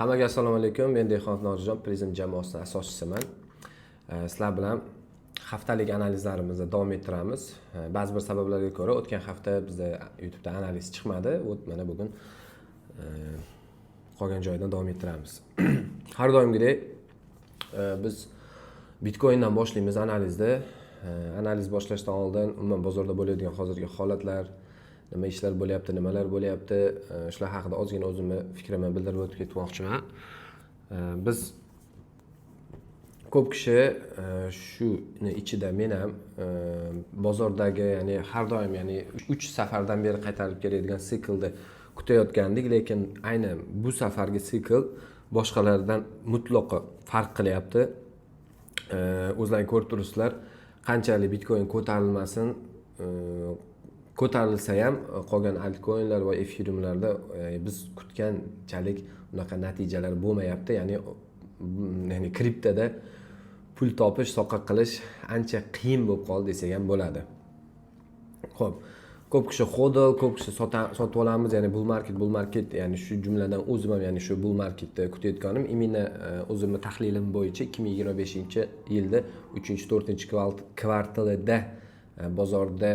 Hammaga assalomu alaykum. Men Dehqon Norijon, Prism jamoasining asoschisiman. Sizlar bilan haftalik analizlarimizni davom ettiramiz. Ba'zi bir sabablarga ko'ra o'tgan hafta bizda YouTube'da analiz chiqmadi. Mana bugun qolgan joyidan davom ettiramiz. Har doimgidek biz Bitcoindan boshlaymiz analizni. Analiz boshlashdan oldin umuman bozorda bo'layotgan hozirgi holatlar, nima ishlar bo'lyapti, nimalar bo'lyapti, shular haqida ozgina o'zimni fikrimni bildirib o'tib ketmoqchiman. Biz ko'p kishi shuni ichida men ham bozordagi, ya'ni har doim, ya'ni 3 safardan beri qaytarib keladigan siklni kutayotgandik, lekin aynan bu safargi sikl boshqalardan mutlaqo farq qilyapti. O'zlaringiz ko'rib turibsizlar, qanchalik Bitcoin ko'tarilmasin, ko'tarilsa ham qolgan altcoinlar va Ethereumlarda biz kutganchalik unaqa natijalar bo'lmayapti. Ya'ni kriptoda pul topish, soqqa qilish ancha qiyin bo'lib qoldi desak ham bo'ladi. Xo'p, ko'p kishi hodl, ko'p kishi sotib olamiz, ya'ni bull market, ya'ni shu jumladan o'zim ham ya'ni shu bull marketda kutayotganim, imенно o'zimni tahlilim bo'yicha 2025-yilda 3-4-kvartalida bozorda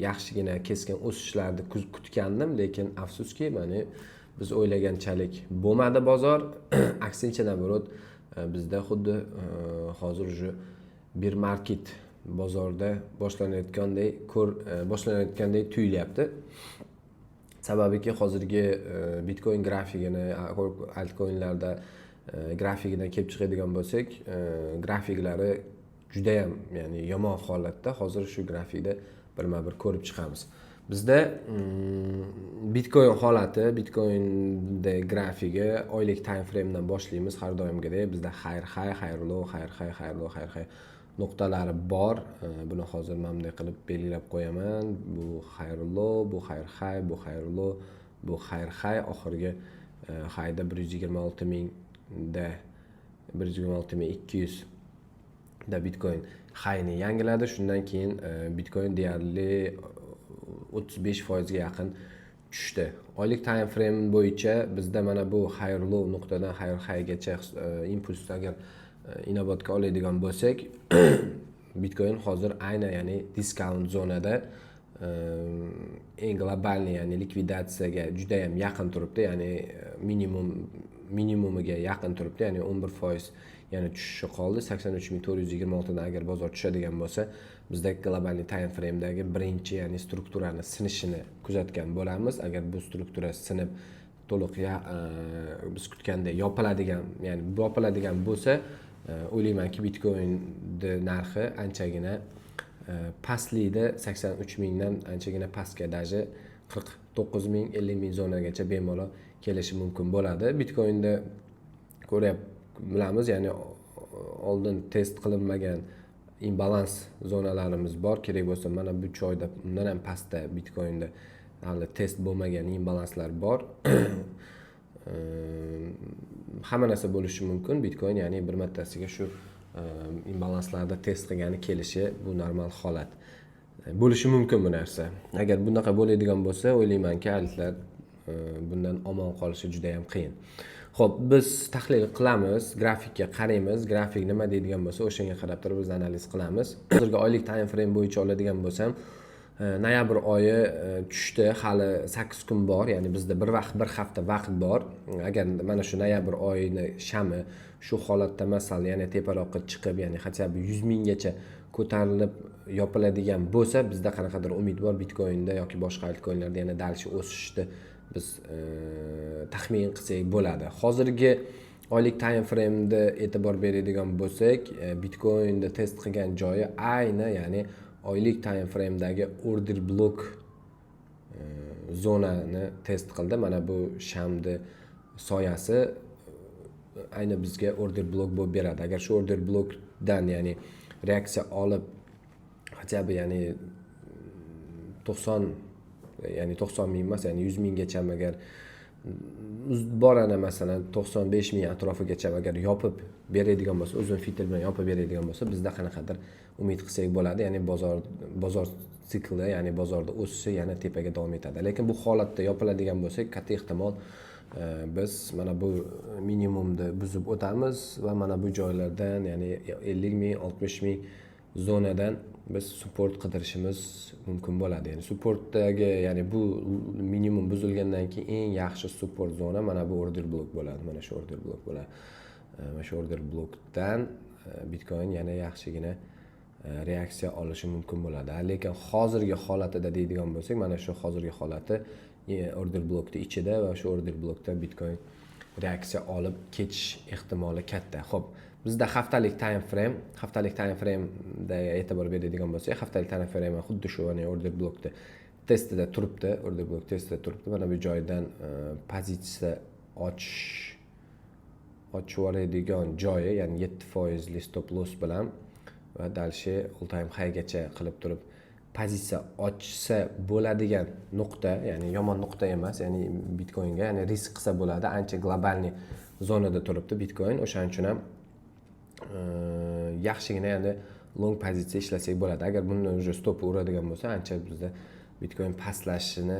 yaxshigina keskin o'sishlarni kutgandim, lekin afsuski, mana biz o'ylaganchalik bo'lmadi bozor. Aksincha, naborot, bizda xuddi hozir shu bir market bozorda boshlanayotgandek tuyulyapti. Sababiki hozirgi Bitcoin grafikini, altcoinlarda grafikidan kelib chiqadigan bo'lsak, grafiklari juda ham, ya'ni yomon holatda. Hozir shu grafikda birma-bir ko'rib chiqamiz. Bizda Bitcoin holati, Bitcoinda grafigi oylik time framedan boshlaymiz. Har doimgidek bizda xayr low nuqtalari bor. Buni hozir mana bunday qilib belgilab qo'yaman. Bu xayr low, bu xayr high, bu xayr low, bu xayr high. Oxirgi highda 126.000 da 126.200 da Bitcoin highni yangiladi. Shundan keyin Bitcoin deyarli 35% ga yaqin tushdi. Oylik time frame bo'yicha bizda mana bu higher low nuqtadan higher high gacha impulsni agar inobatga oladigan bo'lsak, Bitcoin hozir aynan, ya'ni discount zonada, eng globalni, ya'ni likvidatsiyaga juda ham yaqin turibdi, ya'ni minimumiga yaqin turibdi, ya'ni 11% yana tushishi qoldi. 83.426 dan agar bozor tushadigan bo'lsa, bizda global time frame'dagi birinchi, ya'ni strukturani sinishini kuzatgan bo'lamiz. Agar bu struktura sinib to'liq biz kutganda yopiladigan bo'lsa, o'ylaymanki Bitcoin'ni narxi anchagina pastlikda 83.000 dan anchagina pastga, daji 49.000, 50.000 zonagacha bemalol kelishi mumkin bo'ladi. Bitcoin'da bilamiz, ya'ni oldin test qilinmagan imbalans zonalarimiz bor. Kerak bo'lsa mana bu choyda undan ham pastda Bitcoin'da hali test bo'lmagan imbalanslar bor. Hamma narsa bo'lishi mumkin. Bitcoin, ya'ni bir martasiga shu imbalanslarda test qilgani kelishi bu normal holat. Bo'lishi mumkin bu narsa. Agar bunaqa bo'ladigan bo'lsa, o'ylaymanki, alitlar bundan omon qolishi juda ham qiyin. Xo'p, biz tahlil qilamiz, grafikka qaraymiz. Grafik nima deydigan bo'lsa, o'shanga qarab turib biz analiz qilamiz. Hozirgi oylik time frame bo'yicha oladigan bo'lsam, noyabr oyi tushdi, hali 8 kun bor, ya'ni bizda bir hafta vaqt bor. Agar mana shu noyabr oyini shami shu holatda masal yana teparoqqa chiqib, ya'ni hatto 100 minggacha ko'tarilib yopiladigan bo'lsa, bizda qanaqadir umid bor Bitcoin'da yoki boshqa altcoin'larda yana dalcha o'sishdi biz taxmin qilsak bo'ladi. Hozirgi oylik time frame'da e'tibor beradigan bo'lsak, Bitcoin'da test qilgan joyi ayni, ya'ni oylik time frame'dagi order block zonani test qildi. Mana bu shamni soyasi ayni bizga order block bo'lib beradi. Agar shu order blockdan, ya'ni reaksiya olib, hatto ya'ni 90 ming emas, ya'ni 100 minggacha agar borana, masalan 95 ming atrofigacha agar yopib beradigan bo'lsa, o'zini filtr bilan yopib beradigan bo'lsa, bizda qanaqadir umid qilsak bo'ladi. Ya'ni bozor sikli, ya'ni bozorda o'sishi yana tepaga davom etadi. Lekin bu holatda yopiladigan bo'lsa, katta ehtimol biz mana bu minimumni buzib o'tamiz va mana bu joylardan, ya'ni 50 ming, 60 ming zonadan biz support qidirishimiz mumkin bo'ladi. Ya'ni supportdagi, ya'ni bu minimum buzilgandan keyin eng yaxshi support zona mana bu order blok bo'ladi. Mana shu order blok bo'ladi. Mana shu order blokdan Bitcoin yana yaxshigina reaksiya olishi mumkin bo'ladi. Lekin hozirgi holatida deydigan bo'lsak, mana shu hozirgi holati order blokning ichida va shu order blokda Bitcoin reaksiya olib ketish ehtimoli katta. Xo'p, bizda haftalik time frame'da e'tibor beradigan bo'lsak, haftalik time frame xuddi shu order blokda testida turibdi. Order blok testida turibdi. Mana bu joydan pozitsiya ochib yuboradigan joyi, ya'ni 7% stop loss bilan va dalshi all time high gacha qilib turib pozitsiya ochsa bo'ladigan nuqta, ya'ni yomon nuqta emas, ya'ni Bitcoinga, ya'ni risk qilsa bo'ladi, ancha globalniy zonada turibdi Bitcoin. O'shaning uchun ham yaxshigina endi long pozitsiya ishlasak bo'ladi. Agar buni уже stop uradigan bo'lsa, ancha bizda Bitcoin pastlashini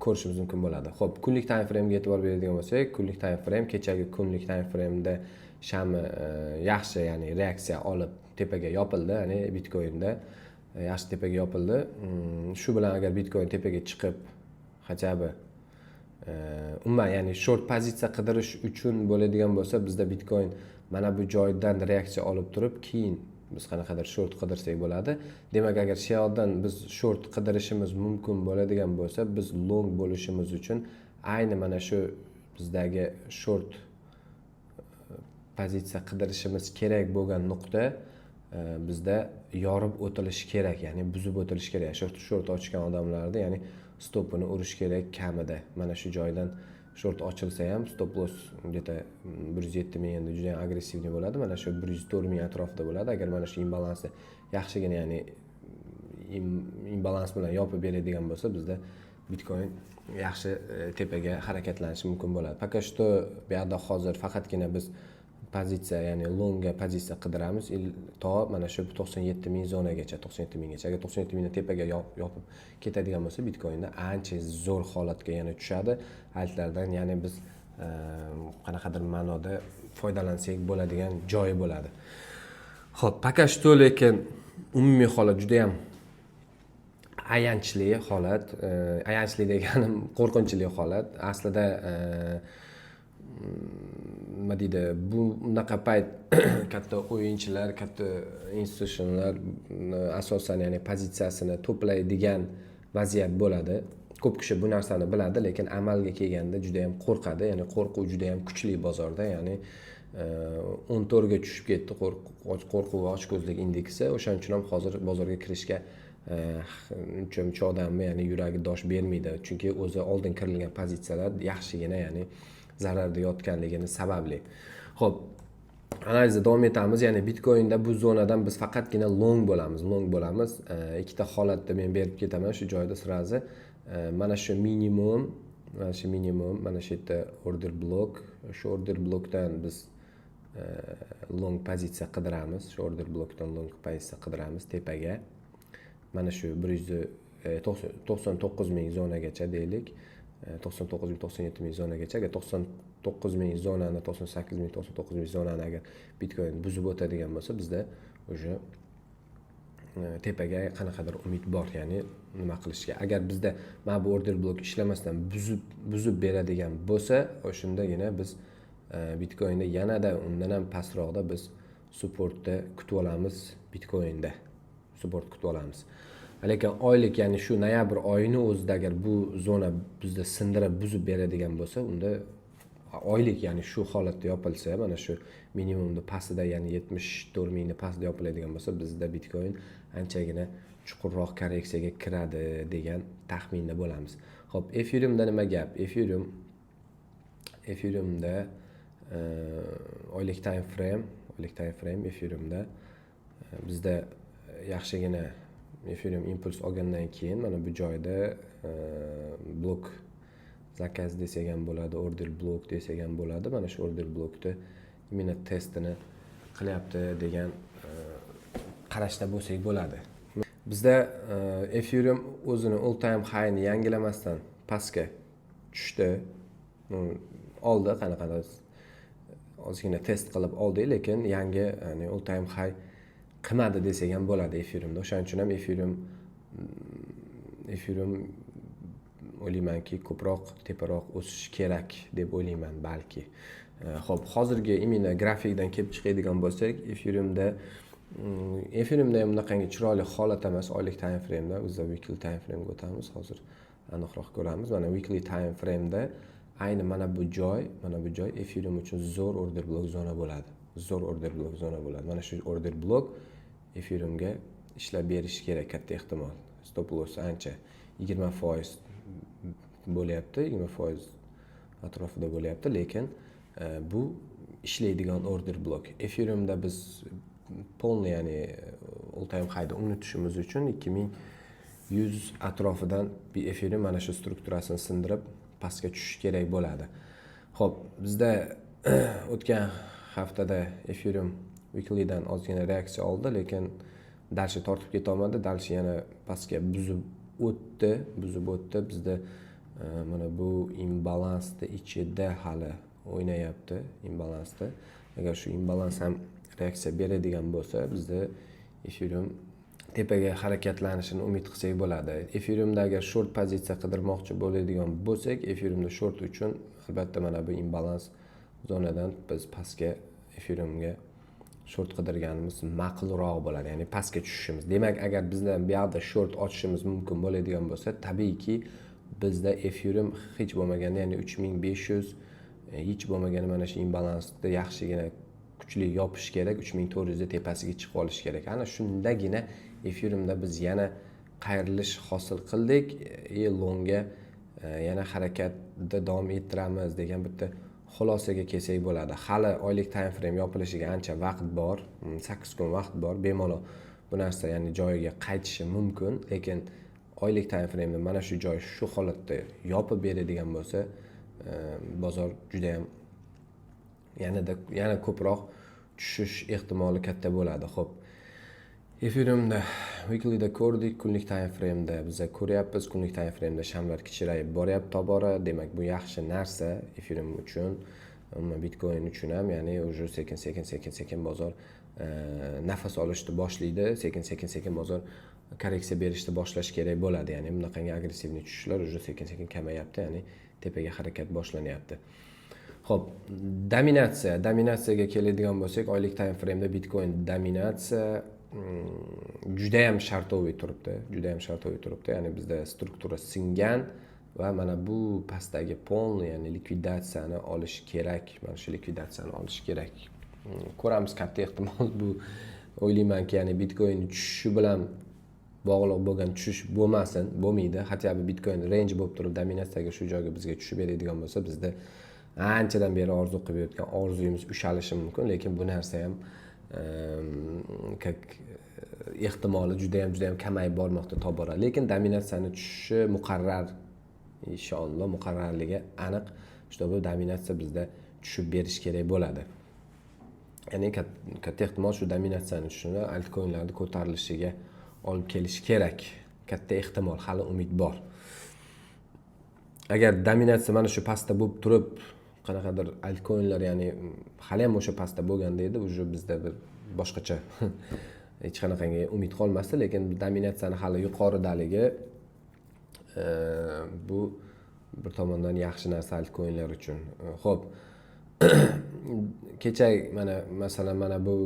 ko'rishimiz mumkin bo'ladi. Xo'p, kunlik time frame'ga e'tibor beradigan bo'lsak, kunlik time frame, kechagi kunlik time frame'da shami yaxshi, ya'ni reaksiya olib tepaga yopildi, ya'ni Bitcoinda yaxshi tepaga yopildi. Shu bilan agar Bitcoin tepaga chiqib, hajabi umuman, ya'ni short pozitsiya qidirish uchun bo'ladigan bo'lsa, bizda Bitcoin mana bu joydan reaksiya olib turib, keyin biz qanaqadir short qidirsak bo'ladi. Demak, agar shu yerdan biz short qidirishimiz mumkin bo'ladigan bo'lsa, biz long bo'lishimiz uchun ayni mana shu bizdagi short pozitsiya qidirishimiz kerak bo'lgan nuqta bizda yorib o'tilishi kerak, ya'ni buzib o'tilishi kerak. Short ochgan odamlarni, ya'ni stopini urish kerak kamida. Mana shu joydan short ochilsa ham stop loss где-то 107 ming endi juda ham agressivniy bo'ladi. Mana shu 104 ming atrofida bo'ladi. Agar mana shu imbalansni yaxshigina, ya'ni imbalans bilan yopib beradigan bo'lsa, bizda Bitcoin yaxshi tepaga harakatlanishi mumkin bo'ladi. Пока что bu yerda hozir faqatgina biz pozitsiya, ya'ni longga pozitsiya qidiramiz to mana shu 97 ming zonagacha, 97 minggacha. Agar 97 mingni tepaga yopib ketadigan bo'lsa, Bitcoinda ancha zo'r holatga yana tushadi. Altlardan, ya'ni biz qanaqadir ma'noda foydalansak bo'ladigan joyi bo'ladi. Xo'p, пока что lekin umumiy holat juda ham ayanchli holat. Ayanchli deganim qo'rqinchli holat. Aslida nima deydi, bu unaqa payt katta o'yinchilar, katta institutsionlar asosan, ya'ni pozitsiyasini to'playdigan vaziyat bo'ladi. Ko'p kishi bu narsani biladi, lekin amalga kelganda juda ham qo'rqadi. Ya'ni qo'rquv juda ham kuchli bozorda, ya'ni 14 ga tushib ketdi qo'rquv va ochko'zlik indeksi. O'shaning uchun ham hozir bozorga kirishga uncha odamni, ya'ni yuragi dosh bermaydi, chunki o'zi oldin kirilgan pozitsiyalar yaxshigina, ya'ni zararda yotganligini sababli. Xo'p, analizda davom etamiz. Ya'ni Bitcoinda bu zonadan biz faqatgina long bo'lamiz. Ikkita holatda men berib ketaman shu joyda sirazi. Mana shu minimum, mana shu yerda order blok. Shu order blokdan biz long pozitsiya qidiramiz. Shu order blokdan long pozitsiya qidiramiz tepaga. Mana shu 199 ming zonagacha deylik. 99 ming, 97 ming zonagacha. Agar 99 ming zonani, 98 ming, 99 ming zonani agar Bitcoin buzib o'tadigan bo'lsa, bizda o'sha tepaga qanaqadir umid bor, ya'ni nima qilishga. Agar bizda mana bu order blok ishlamasdan buzib beradigan bo'lsa, o'shundagina biz Bitcoinda yanada undan ham pastroqda biz supportda kutib olamiz. Bitcoinda support kutib olamiz. Lekin oylik, ya'ni shu noyabr oyini o'zida agar bu zona bizda sindirib buzib beradigan bo'lsa, unda oylik, ya'ni shu holatda yopilsa, mana shu minimumni pastida, ya'ni 74 mingni pastida yopiladigan bo'lsa, bizda Bitcoin anchagina chuqurroq korreksiyaga kiradi degan taxminda bo'lamiz. Xo'p, Ethereumda nima gap? Ethereumda oylik time frame Ethereumda bizda yaxshigina Ethereum impuls olgandan keyin mana bu joyda blok zakaz desak ham bo'ladi, order blok desak ham bo'ladi. Mana shu order blokda imенно testini qilyapti degan qarashda bo'lsak bo'ladi. Bizda Ethereum o'zini all time high'ni yangilamasdan pastga tushdi. oldi qanaqadir ozgina test qilib oldik, lekin yangi ya'ni all time high qilmadi desak ham bo'ladi Ethereumda. O'shaning uchun ham Ethereum o'ylaymanki ko'proq teparoq o'sishi kerak deb o'ylayman balki. Xo'p, hozirgi imенно grafikdan kelib chiqadigan bo'lsak, Ethereumda ham bunaqangi chiroyli holat emas oylik time frame'da, bizda weekly time frame'ga o'tamiz, hozir aniqroq ko'ramiz. Mana weekly time frame'da ayni mana bu joy Ethereum uchun zo'r order block zona bo'ladi. Zo'r order block zona bo'ladi. Mana shu order block Ethereumga ishlab berishi kerak katta ehtimol. Stop loss ancha 20% bo'lyapti, 20% atrofida bo'lyapti, lekin bu ishlaydigan order block. Ethereumda biz polni ya'ni all time high'da unutishimiz uchun 2100 atrofidan bir Ethereum mana shu strukturasini sindirib pastga tushishi kerak bo'ladi. Xo'p, bizda o'tgan haftada Ethereum weekly'dan ozgina reaksiya oldi, lekin dalshi tortib keta olmadi. Dalshi yana pastga buzib o'tdi. Bizda mana bu imbalansda ichida hali o'ynayapti, imbalansda. Agar shu imbalans ham reaksiya beradigan bo'lsa, bizda Ethereum tepaga harakatlanishini umid qilsak bo'ladi. Ethereumda agar short pozitsiya qidirmoqchi bo'ladigan bo'lsak, Ethereumda short uchun albatta mana bu imbalans zonadan biz pastga Ethereumga short qidirganimiz ma'qulroq bo'ladi, ya'ni pastga tushishimiz. Demak, agar bizdan bu yerda short ochishimiz mumkin bo'ladigan bo'lsa, tabiiyki bizda Ethereum hech bo'lmaganda, ya'ni 3500 hech bo'lmaganda mana shu imbalansda yaxshigina kuchli yopish kerak, 3400 tepasiga chiqib olish kerak. Ana shundagina Ethereumda biz yana qayrilish hosil qildik, longga yana harakatda davom ettiramiz degan bitta xulosaga kelsak bo'ladi. Hali oylik time frame yopilishiga ancha vaqt bor, 8 kun vaqt bor. Bemalol bu narsa ya'ni joyiga qaytishi mumkin, lekin oylik time frame da mana shu joy shu holatda yopib beradigan bo'lsa, bozor juda ham yana ko'proq tushish ehtimoli katta bo'ladi. Xo'p, Ethereumda weekly'da ko'rdik, kunlik time frame'da biz ko'ryapmiz, kunlik time frame'da shamlar kichrayib boryapti tobora. Demak, bu yaxshi narsa Ethereum uchun, Bitcoin uchun ham, ya'ni o'sha sekin bozor nafas olishni boshlaydi, sekin bozor korreksiya berishni boshlash kerak bo'ladi. Ya'ni bunaqangi agressivniy tushishlar o'sha sekin kamayapti, ya'ni tepaga harakat boshlanyapti. Xo'p, dominatsiyaga keladigan bo'lsak, oylik time frame'da Bitcoin dominatsiya juda ham shartoviy turibdi. Ya'ni bizda struktura singan va mana bu pastdagi polni, ya'ni likvidatsiyani olish kerak. Mana shu likvidatsiyani olish kerak. Ko'ramiz, katta ehtimol bu o'ylaymanki, ya'ni Bitcoin tushishi bilan bog'liq bo'lgan tushish bo'lmaydi. Hatto Bitcoin range bo'lib turib dominatsiyaga shu joyga bizga tushib beradigan bo'lsa, bizda anchadan beri orzu qilib yotgan orzuyimiz ushalishi mumkin, lekin bu narsa ham ehtimoli juda ham kamayib bormoqda tobora. Lekin dominatsiyani tushishi muqarrar, inshaalloh muqarrarligi aniq. Shu bu dominatsiya bizda tushib berish kerak bo'ladi. Ya'ni katta ehtimol shu dominatsiyani tushishini altcoinlarning ko'tarilishiga olib kelishi kerak. Katta ehtimol, hali umid bor. Agar dominatsiya mana shu pastda bo'lib turib, qanaqadir altcoinlar, ya'ni hali ham o'sha pastda bo'lganda edi, o'sha bizda bir boshqacha hech qanaqangi umid qolmasdi, lekin dominatsiyani hali yuqoridaligi bu bir tomondan yaxshi narsa altcoinlar uchun. Xo'p, kecha masalan mana bu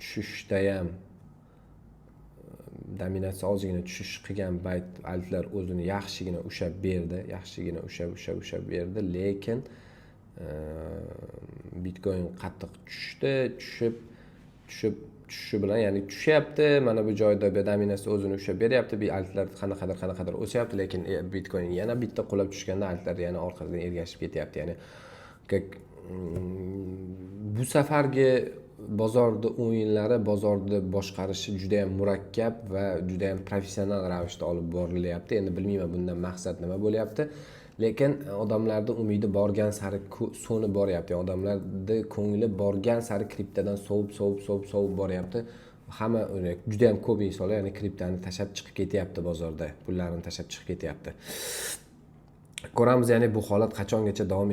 tushishda ham dominatsiya ozgina tushish qilgan payt altlar o'zini yaxshigina ushab berdi, lekin Bitcoin qattiq tushishi bilan, ya'ni tushyapti, mana bu joyda dominatsiya o'zini ushab beryapti, bir altlar qanaqadir o'syapti, lekin Bitcoin yana bitta qulab tushganda altlar yana orqasidan ergashib ketyapti. Ya'ni bu safargi bozorda o'yinlari, bozorda boshqarishi juda ham murakkab va juda ham professional ravishda olib borilyapti. Endi bilmayman bundan maqsad nima bo'lyapti, lekin odamlarning umidi borgan sari so'nib boryapti. Odamlarning ko'ngli borgan sari kriptodan sovib boryapti. Hamma juda ham ko'p insonlar, ya'ni kriptoni tashab chiqib ketyapti bozorda, pullarini tashab chiqib ketyapti. Ko'ramiz, ya'ni bu holat qachongacha davom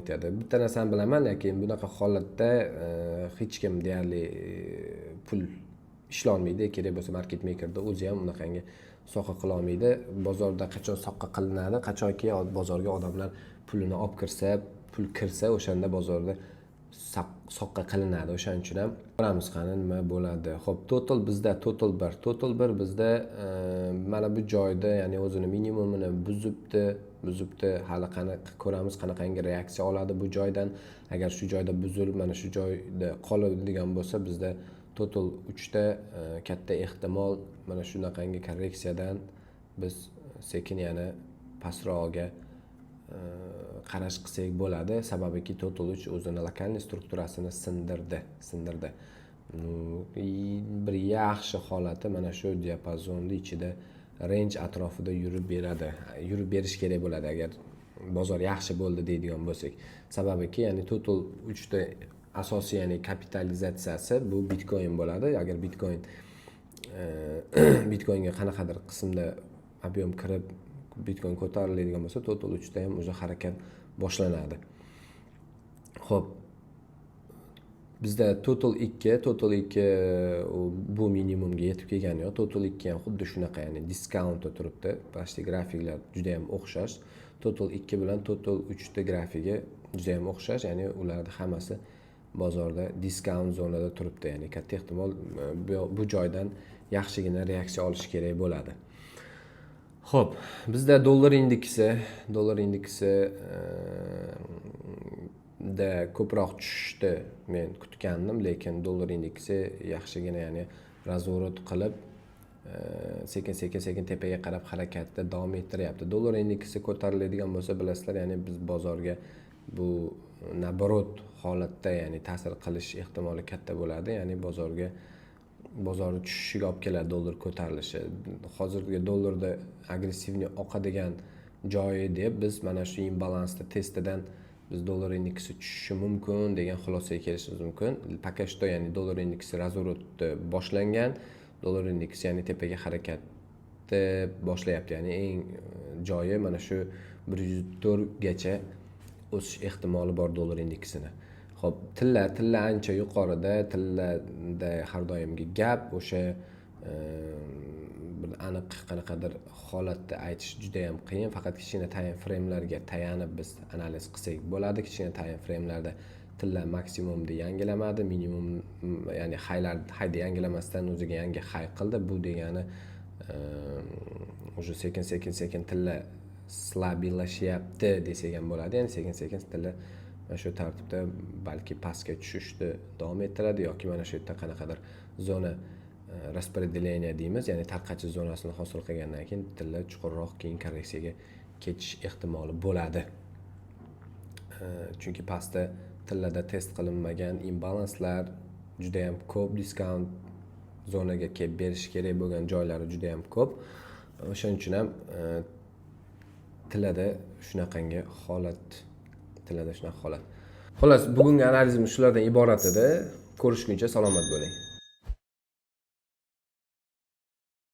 etadi. Bitta narsani bilaman, lekin bunaqa holatda hech kim deyarli pul ishlolmaydi. Kerak bo'lsa market makerda o'zi ham bunaqangi soqqa qila olmaydi. Bozorda qachon soqqa qilinadi, qachonki bozorga odamlar pulini olib kirsa, pul kirsa, o'shanda bozorda soqqa qilinadi. O'shaning uchun ham ko'ramiz qani nima bo'ladi. Xo'p, bizda total 1 bizda mana bu joyda, ya'ni o'zini minimumini buzibdi. Hali ko'ramiz qanaqangi reaksiya oladi bu joydan. Agar shu joyda buzilib, mana shu joyda qoladigan bo'lsa, bizda total 3 ta katta ehtimol mana shunaqangi korreksiyadan biz sekin yana pastroqga qarash qilsak bo'ladi. Sababiki total 3 o'zini lokalniy strukturasini sindirdi. Bir yaxshi holati mana shu diapazonni ichida, range atrofida yurib berish kerak bo'ladi agar bozor yaxshi bo'ldi deydigan bo'lsak. Sababiki ya'ni total 3 ta asosiy, ya'ni kapitalizatsiyasi bu Bitcoin bo'ladi. Agar Bitcoinga qanaqadir qismda ob'yom kirib Bitcoin ko'tariladigan bo'lsa, total 3 ta ham o'zi harakat boshlanadi. Xo'p, bizda total 2 bu minimumga yetib kelgani yo'q. Total 2 ham xuddi shunaqa, ya'ni diskauntda turibdi. Pastki grafiklar juda ham o'xshash. Total 2 bilan total 3 ta grafigi juda ham o'xshash, ya'ni ularning hammasi bozorda diskaunt zonada turibdi. Ya'ni katta ehtimol bu joydan yaxshigina reaksiya olish kerak bo'ladi. Xo'p, bizda dollar indeksi da ko'proq tushishdi men kutgandim, lekin dollar indeksi yaxshigina, ya'ni razvorot qilib sekin tepaga qarab harakatda davom ettiryapti. Dollar indeksi ko'tariladigan bo'lsa, bilasizlar, ya'ni biz bozorga bu naborot holatda, ya'ni ta'sir qilish ehtimoli katta bo'ladi. Ya'ni bozorni tushishiga olib keladi dollar ko'tarilishi. Hozirgi dollarda agressivni oqadigan joyi deb biz mana shu imbalansda testidan biz dollar indeksi tushishi mumkin degan xulosaga kelishimiz mumkin. Пока что, ya'ni dollar indeksi razvorotni boshlangan, dollar indeksi ya'ni tepaga harakatni boshlayapti. Ya'ni eng joyi mana shu 104 gacha o'sish ehtimoli bor dollar indeksini. Xo'p, tilla ancha yuqorida. Tillada har doimgi gap o'sha bir aniq qanaqadir holatda aytish juda ham qiyin. Faqat kichkina time framelarga tayanib biz analiz qilsak bo'ladi. Kichkina time framelarda tilla maksimumni yangilamadi, minimum, ya'ni hayni yangilamasdan o'ziga yangi hay qildi. Bu degani o'sha sekin tilla slablashyapti desak ham bo'ladi. Ya'ni sekin tilla mana shu tartibda balki pastga tushishni davom ettiradi yoki mana shu yerda qanaqadir zona распределение deymiz, ya'ni tarqatish zonasini hosil qilgandan keyin tilla chuqurroq keyin korreksiyaga ketish ehtimoli bo'ladi. Chunki pastda tillada test qilinmagan imbalanslar juda ham ko'p, diskaunt zonaga kelib berish kerak bo'lgan joylari juda ham ko'p. O'shaning uchun ham tillada shunaqangi holat. Xolos, bugungi analizimiz shulardan iborat edi. Ko'rishguncha salomat bo'ling.